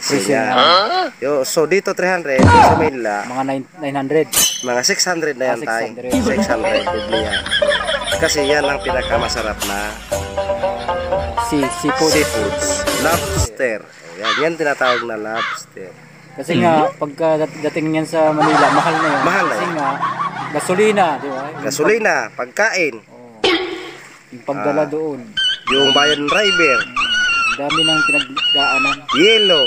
presyo yan. So dito 300, sa Manila, Mga 900. mga 600 na yan tayo. 600 bibili yan. Kasi yan ang pinakamasarap na seafoods. Lobster. Yan, yan tinatawag na lobster. Kasi nga, pagka dating niyan sa Manila, mahal na yan. Mahal na Kasi yan. nga, gasolina, di ba? Gasolina, pagkain, Yung pagdala doon. yung bayan ng driver, Dami ng pinagdaanan. yelo,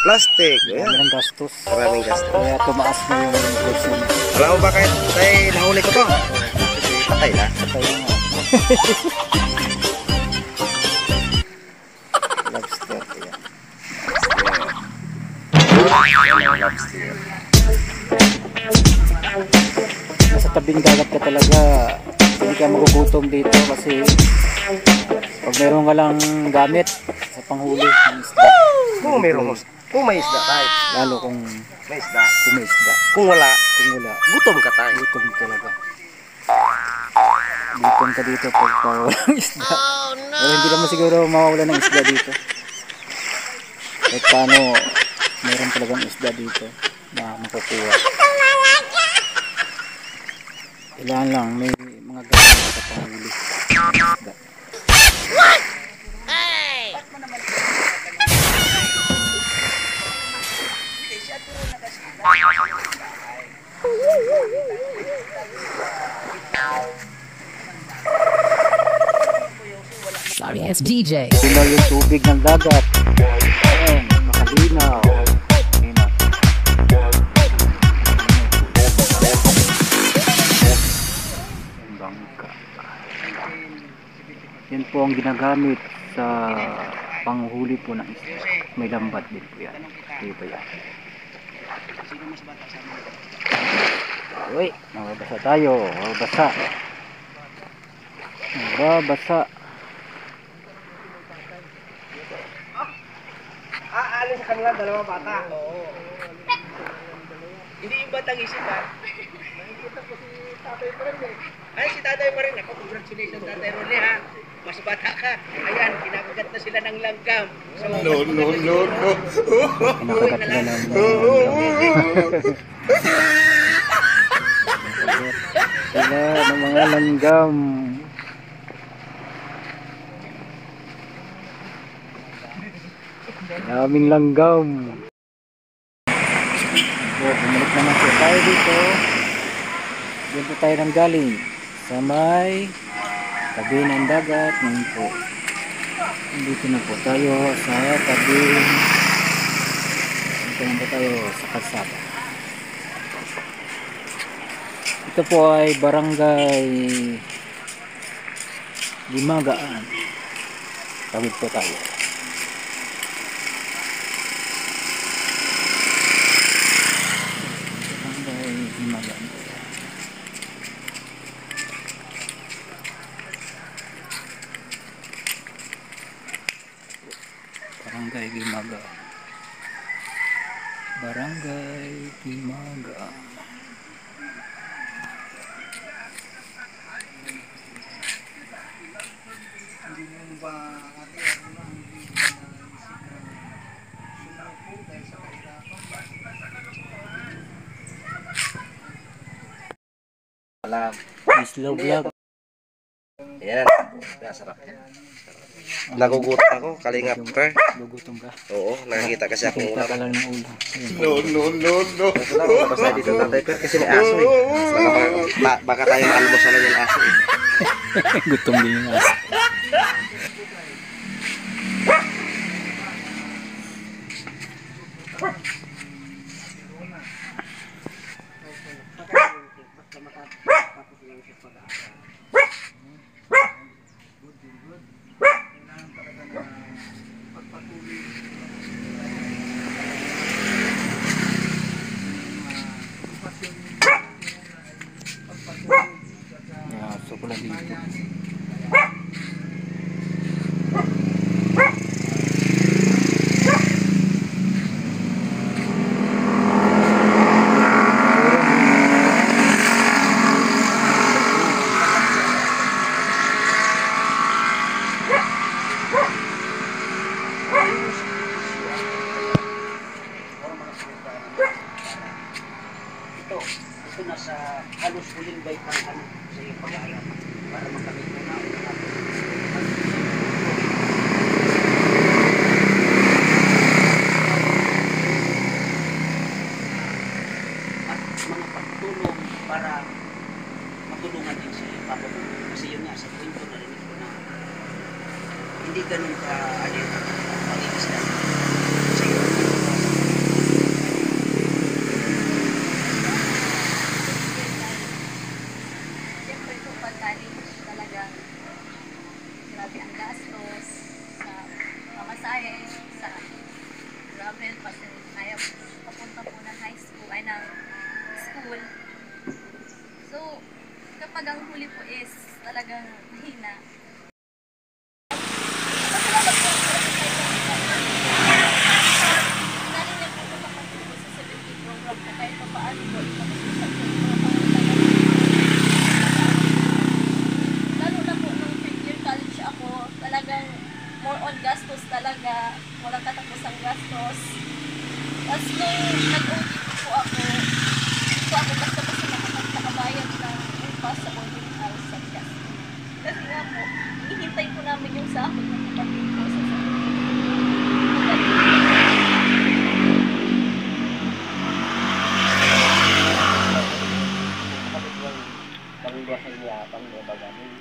plastic, Dami ayan, ng gastos. maraming gastos. Kaya tumaas na yung presyo. Alam mo ba kahit tayo nahuli ko to? Patay na. Kaya nga. Lobster. Yan. Lobster. Nasa tabing dagat ka talaga, hindi ka magugutom dito kasi pag meron ka lang gamit sa panghuli ng isda, Kung may isda tayo, lalo kung may isda. may isda. Kung wala, Kung wala, gutom ka tayo. gutom talaga. Gutom ka dito pag walang isda. Pero hindi naman siguro mawawala ng isda dito. Kahit paano, meron talagang isda dito na makukuha. Kailangan lang may mga gamit sa panghuli ng isda. Sorry, it's DJ. Linaw yung tubig ng dagat. Ayan, makalinaw. Linaw. Yung bangka. Yan po ang ginagamit sa panghuli po ng isda. May lambat din po yan. Dito yan. Uy, mababasa tayo. Mababasa. Mababasa. Alin sa kanila, dalawa bata. Oo. Hindi yung batang isip ha. Nakikita ko si tatay pa rin eh. Ay, si tatay pa rin. Ako, congratulations tatay Ronnie ha. Mas bata ka. Ayan, kinakagat na sila ng langgam. So, no. Kinakagat sila ng sila ng mga langgam. Daming langgam. So, bumalik naman po tayo dito. Diyan po tayo nang galing sa may tabi ng dagat. Ngayon po, dito na po tayo sa tabi. Dito na po tayo sa kalsada. Ito po ay Barangay Limagaan. Tawid po tayo. Barangay Limagaan. Barangay Limagaan. Barangay Limagaan. Alam. Slow vlog. Ayan. Sarap. Nagugutom ako, kalingap per. Gugutom ka. Oo, nakikita kasi akong Kita ka ulam. lang ng ulam. No. Basta dito tatay per kasi may aso eh. Baka tayo maalmosalan yung aso eh. Gutom din yung aso. Aso ko lang dito. invite ang ano sa iyong pag-aaral para makamit mo na at mga pagtulong para matulungan din si Papa mo. Kasi yun nga, sa kwento narinig ko na hindi ganun ka ano yun, pag-ibis na sa iyo. Siyempre po pag-college talagang grabe ang gastos sa pamasahe, sa travel, kasi kaya papunta po ng high school, ay ng school. So, kapag ang huli po is talagang mahina. Nanin niya po makapag po sa 70 program ko kahit pa paano po lalo na po nung 5th year college ako, talagang more on gastos talaga, walang katapusang gastos. Tapos nung nag-OT po ako basta-basta nakabayad ng upa sa boarding house sa gas. Kasi nga po, ihintay po namin yung sahod ng kapatid ko sa Pangluwa sa niya, pangluwa ba gamin.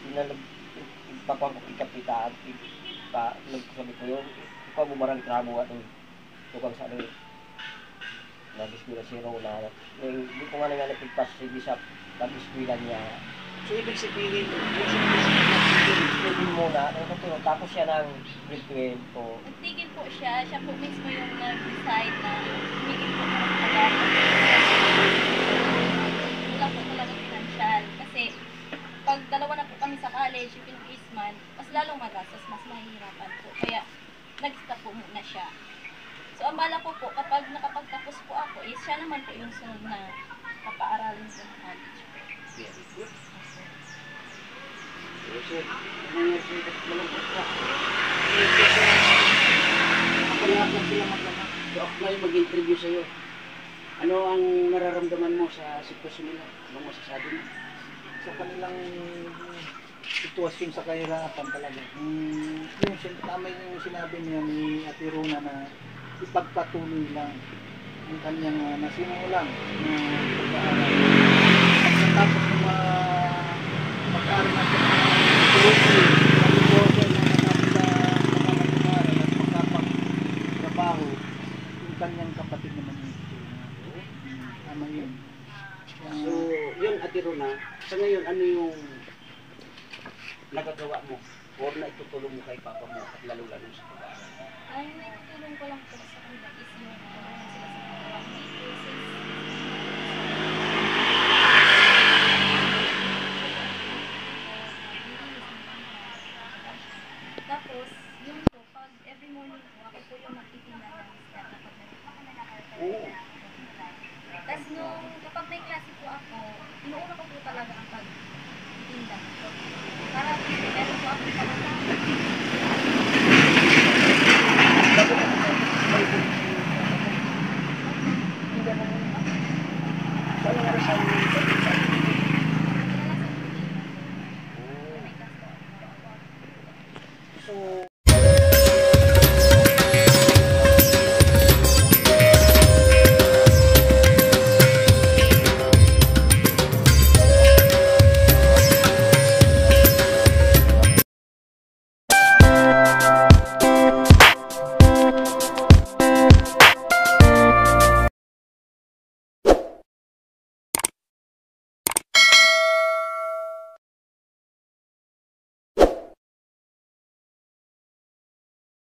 Sinalag, ipapagkapitaan, nagsabi ko yun, ipabumarang tramo at tukang sa ano, nag-eskwila si Rona. Hindi ko nga nga napigpas sa pag-eskwila niya. So, ibig sabihin, muna, tapos siya ng grade 12 po. nagtigil po siya po mismo yung nag-decide na tumigil po ng pag-aaral. Wala po talaga financial. Kasi pag dalawa na po kami sa college, yung Eastman, mas lalong magastos, mas mahihirapan po. Kaya nag-stop po muna siya. So ang bala ko po, kapag nakapagtapos po ako, is siya naman po yung sunod na papaaralin sa college. Very good. Kasi, malungkot ka. Ako lahat lang sila maglamak. So, ako ngayon mag-interview sa'yo. Ano ang nararamdaman mo sa sitwasyon nila? Ano masasabi mo? Sa kanilang sitwasyon sa kahirapan talaga. Yung tama yung sinabi niya ni Ate Rona na ipagpatuloy lang yung kanyang nasimulan na pag-aaral. Pagkatapos ng pag-aaral natin trabaho, yung kanyang kapatid naman yung tama yun. So, yun, Ate Rona, sa ngayon, ano yung nagagawa mo? Or na itutulong mo kay Papa mo at lalo-lalo sa pag-aaral? Ay, naitulong ko lang po sa kanila is yung sila sa mga dito, tapos, yun po, pag every morning po, ako po yung magtitinda ng isda kapag Oo. tapos nung kapag may klase po ako, inuuna ko po talaga ang pagtitinda. Para meron po ako pagkakataon. Sa ano oras ang